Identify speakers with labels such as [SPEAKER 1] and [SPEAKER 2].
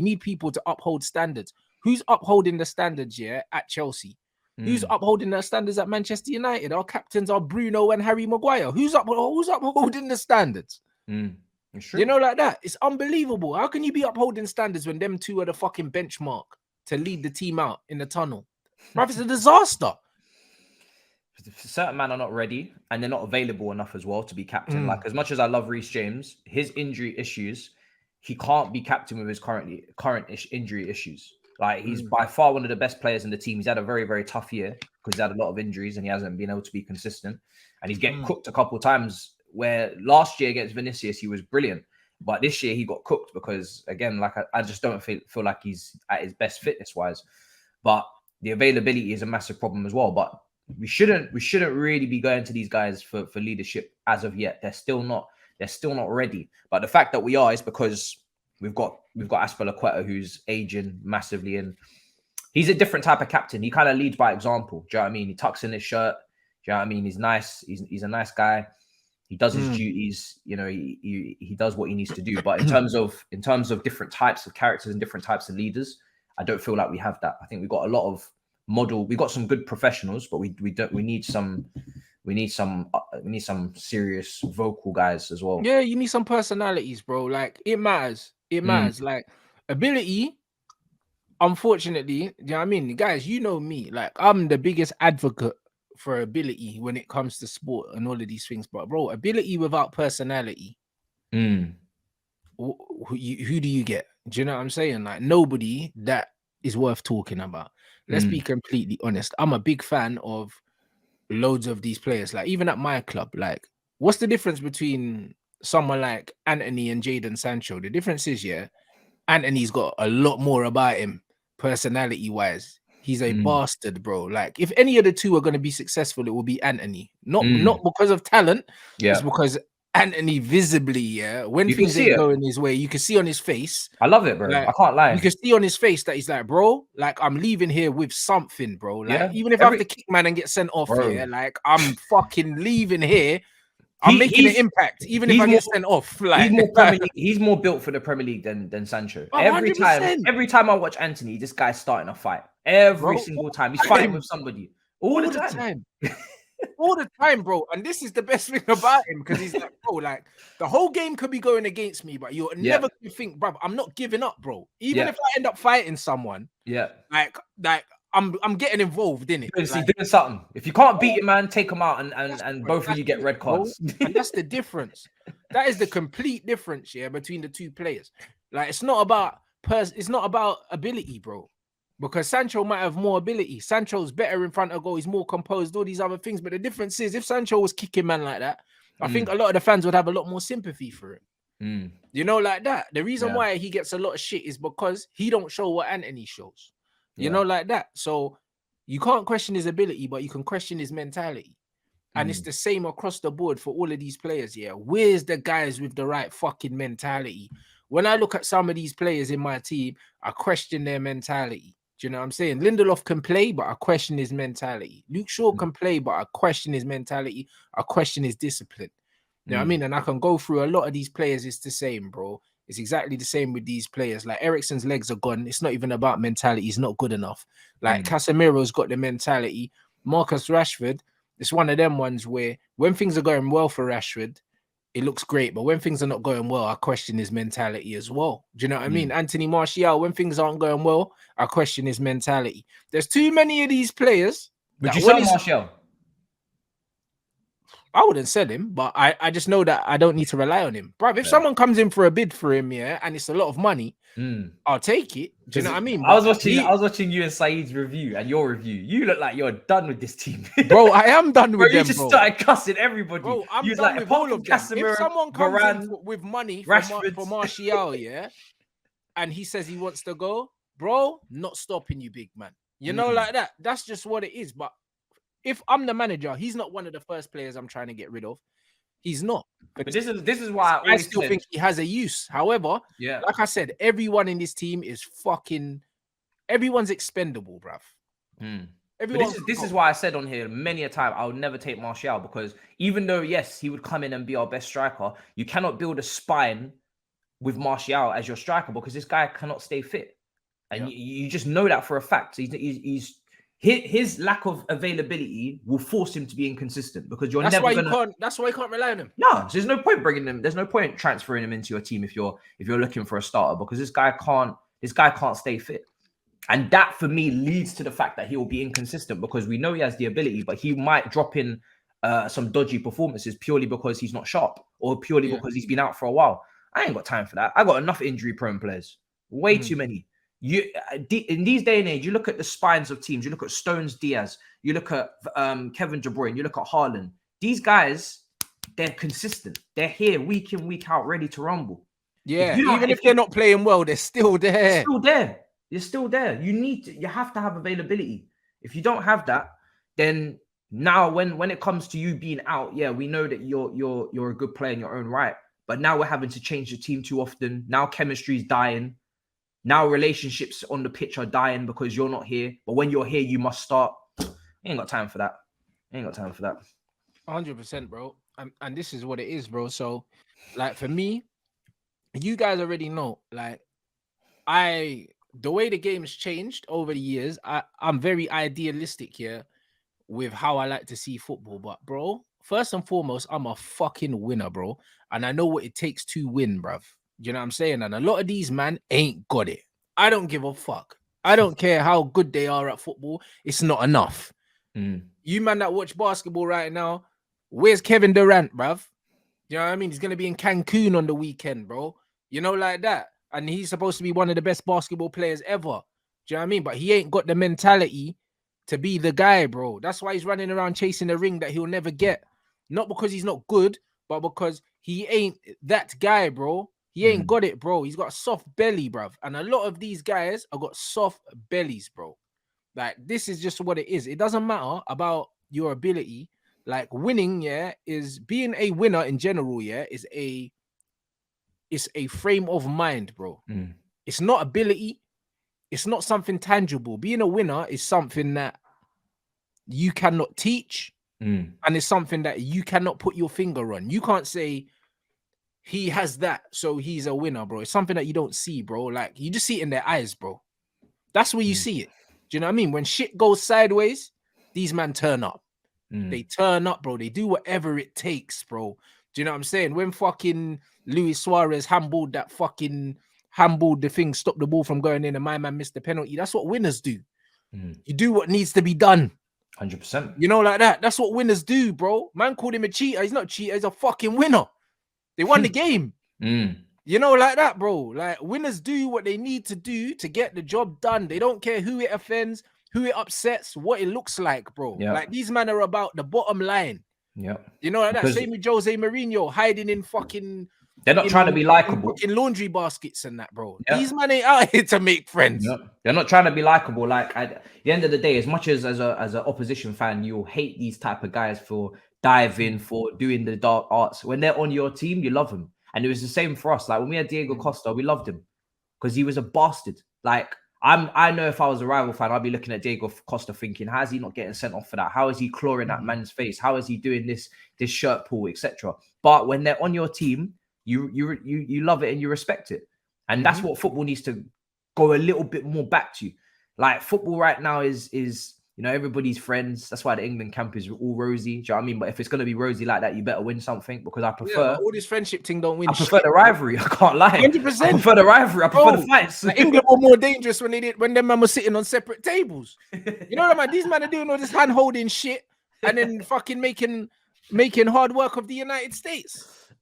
[SPEAKER 1] You need people to uphold standards. Who's upholding the standards, at Chelsea? Who's upholding the standards at Manchester United? Our captains are Bruno and Harry Maguire. Who's upholding the standards?
[SPEAKER 2] It's true.
[SPEAKER 1] You know, like that. It's unbelievable. How can you be upholding standards when them two are the fucking benchmark to lead the team out in the tunnel? Bruv, it's a disaster.
[SPEAKER 2] Certain men are not ready and they're not available enough as well to be captain. Like, as much as I love Reece James, his injury issues, he can't be captain with his current injury issues. Like, he's by far one of the best players in the team. He's had a very, very tough year because he's had a lot of injuries and he hasn't been able to be consistent. And he's getting cooked a couple of times, where last year against Vinicius, he was brilliant. But this year he got cooked because, again, like I just don't feel like he's at his best fitness-wise. But the availability is a massive problem as well. But we shouldn't really be going to these guys for leadership as of yet. They're still not ready. But the fact that we are is because we've got Azpilicueta, who's aging massively, and he's a different type of captain. He kind of leads by example. Do you know what I mean? He tucks in his shirt. Do you know what I mean? He's nice. He's a nice guy. He does his duties. You know, he does what he needs to do. But in terms of different types of characters and different types of leaders, I don't feel like we have that. I think we've got a lot of we've got some good professionals, but we need some serious vocal guys as well.
[SPEAKER 1] Yeah, you need some personalities, bro. Like, it matters. It matters. Like, ability, unfortunately, you know what I mean? Guys, you know me. Like, I'm the biggest advocate for ability when it comes to sport and all of these things. But, bro, ability without personality, who do you get? Do you know what I'm saying? Like, nobody that is worth talking about. Let's be completely honest. I'm a big fan of loads of these players. Like, even at my club, like, what's the difference between someone like Anthony and Jadon Sancho? The difference is, Anthony's got a lot more about him personality-wise. He's a bastard, bro. Like, if any of the two are going to be successful, it will be Anthony. Not because of talent.
[SPEAKER 2] Yeah.
[SPEAKER 1] It's because Anthony visibly, when things ain't going his way, you can see on his face.
[SPEAKER 2] I love it, bro.
[SPEAKER 1] Like,
[SPEAKER 2] I can't lie.
[SPEAKER 1] You can see on his face that he's like, bro, like, I'm leaving here with something, bro. Like, even if I have to kick man and get sent off here, like, I'm fucking leaving here. I'm making an impact, even if I get sent off. Like,
[SPEAKER 2] he's more built for the Premier League than Sancho.
[SPEAKER 1] Oh,
[SPEAKER 2] every
[SPEAKER 1] 100%.
[SPEAKER 2] time I watch Anthony, this guy's starting a fight. Every single time. He's fighting with somebody. All the time.
[SPEAKER 1] All the time, bro. And this is the best thing about him, because he's like, bro, like, the whole game could be going against me, but you're never gonna think, bro, I'm not giving up, bro. Even if I end up fighting someone, like I'm getting involved in it.
[SPEAKER 2] Doing something. If you can't beat him, man, take him out, and both of you get red cards.
[SPEAKER 1] And that's the difference. That is the complete difference, between the two players. Like, it's not about ability, bro. Because Sancho might have more ability. Sancho's better in front of goal. He's more composed, all these other things. But the difference is, if Sancho was kicking man like that, I think a lot of the fans would have a lot more sympathy for him. You know, like that. The reason why he gets a lot of shit is because he don't show what Anthony shows. You know, like that. So you can't question his ability, but you can question his mentality. And it's the same across the board for all of these players. Where's the guys with the right fucking mentality? When I look at some of these players in my team, I question their mentality. Do you know what I'm saying? Lindelof can play, but I question his mentality. Luke Shaw can play, but I question his mentality. I question his discipline. You know what I mean? And I can go through a lot of these players. It's the same, bro. It's exactly the same with these players. Like, Eriksen's legs are gone. It's not even about mentality. He's not good enough. Like, Casemiro's got the mentality. Marcus Rashford, it's one of them ones where when things are going well for Rashford, it looks great. But when things are not going well, I question his mentality as well. Do you know what I mean? Anthony Martial, when things aren't going well, I question his mentality. There's too many of these players.
[SPEAKER 2] Would you sell Martial?
[SPEAKER 1] I wouldn't sell him, but I just know that I don't need to rely on him. Bruv, if someone comes in for a bid for him, and it's a lot of money, I'll take it. Do you know what I mean?
[SPEAKER 2] I was watching you and Saeed's review and your review. You look like you're done with this team.
[SPEAKER 1] Bro, I am done with them,
[SPEAKER 2] You just started cussing everybody.
[SPEAKER 1] Bro, I'm done with all of them. If someone comes in with money for Martial, and he says he wants to go, bro, not stopping you, big man. You know, like that. That's just what it is. But if I'm the manager, he's not one of the first players I'm trying to get rid of. He's not.
[SPEAKER 2] But this is why
[SPEAKER 1] I still think he has a use. However, like I said, everyone in this team is everyone's expendable, bruv.
[SPEAKER 2] This is why I said on here many a time I would never take Martial, because even though, yes, he would come in and be our best striker, you cannot build a spine with Martial as your striker because this guy cannot stay fit. And you just know that for a fact. His lack of availability will force him to be inconsistent because you're never gonna.
[SPEAKER 1] That's why you can't rely on him.
[SPEAKER 2] No, so there's no point bringing him. There's no point transferring him into your team if you're looking for a starter because this guy can't stay fit. And that for me leads to the fact that he will be inconsistent because we know he has the ability, but he might drop in some dodgy performances purely because he's not sharp or purely because he's been out for a while. I ain't got time for that. I got enough injury-prone players, way too many. In these day and age, you look at the spines of teams. You look at Stones, Diaz. You look at Kevin De Bruyne. You look at Haaland. These guys, they're consistent. They're here week in, week out, ready to rumble.
[SPEAKER 1] Yeah, even if they're not playing well, they're still there.
[SPEAKER 2] They're still there. You're still there. You have to have availability. If you don't have that, then now when it comes to you being out, yeah, we know that you're a good player in your own right. But now we're having to change the team too often. Now chemistry is dying. Now relationships on the pitch are dying because you're not here. But when you're here, you must start. Ain't got time for that.
[SPEAKER 1] 100%, bro. And this is what it is, bro. So, like for me, you guys already know, like the way the game's changed over the years, I'm very idealistic here with how I like to see football. But bro, first and foremost, I'm a fucking winner, bro. And I know what it takes to win, bruv. You know what I'm saying? And a lot of these man ain't got it. I don't give a fuck. I don't care how good they are at football. It's not enough. You man that watch basketball right now, where's Kevin Durant, bruv? You know what I mean? He's going to be in Cancun on the weekend, bro. You know, like that. And he's supposed to be one of the best basketball players ever. Do you know what I mean? But he ain't got the mentality to be the guy, bro. That's why he's running around chasing a ring that he'll never get. Not because he's not good, but because he ain't that guy, bro. He ain't got it, bro. He's got a soft belly, bruv. And a lot of these guys have got soft bellies, bro. Like, this is just what it is. It doesn't matter about your ability. Like, winning, yeah, is being a winner in general, yeah, is a frame of mind, bro. It's not ability. It's not something tangible. Being a winner is something that you cannot teach. And it's something that you cannot put your finger on. You can't say he has that, so he's a winner, bro. It's something that you don't see, bro. Like, you just see it in their eyes, bro. That's where you see it. Do you know what I mean? When shit goes sideways, these men turn up. They turn up, bro. They do whatever it takes, bro. Do you know what I'm saying? When fucking Luis Suarez handballed the thing, stopped the ball from going in, and my man missed the penalty. That's what winners do. You do what needs to be done.
[SPEAKER 2] 100%.
[SPEAKER 1] You know, like that. That's what winners do, bro. Man called him a cheater. He's not a cheater. He's a fucking winner. They won the game. You know, like that, bro. Like, winners do what they need to do to get the job done. They don't care who it offends, who it upsets, what it looks like, bro. Like, these men are about the bottom line. You know, like that. Same with Jose Mourinho hiding in fucking...
[SPEAKER 2] They're not trying to be likable.
[SPEAKER 1] In laundry baskets and that, bro. These men ain't out here to make friends.
[SPEAKER 2] They're not trying to be likable. Like, at the end of the day, as much as an opposition fan, you'll hate these type of guys for diving, for doing the dark arts. When they're on your team, you love them. And it was the same for us. Like, when we had Diego Costa, we loved him because he was a bastard. Like, I know if I was a rival fan, I'd be looking at Diego Costa thinking, how is he not getting sent off for that? How is he clawing that man's face? How is he doing this shirt pull, etc.? But when they're on your team, you love it and you respect it. And that's what football needs to go a little bit more back to. Like, football right now is you know, everybody's friends. That's why the England camp is all rosy. Do you know what I mean? But if it's going to be rosy like that, you better win something, because I prefer...
[SPEAKER 1] all this friendship thing don't win.
[SPEAKER 2] I prefer the rivalry. I can't lie.
[SPEAKER 1] 100%.
[SPEAKER 2] I prefer the rivalry. I prefer the fights.
[SPEAKER 1] Like, England were more dangerous when them man were sitting on separate tables. You know what I mean? These men are doing all this hand-holding shit and then fucking making hard work of the United States.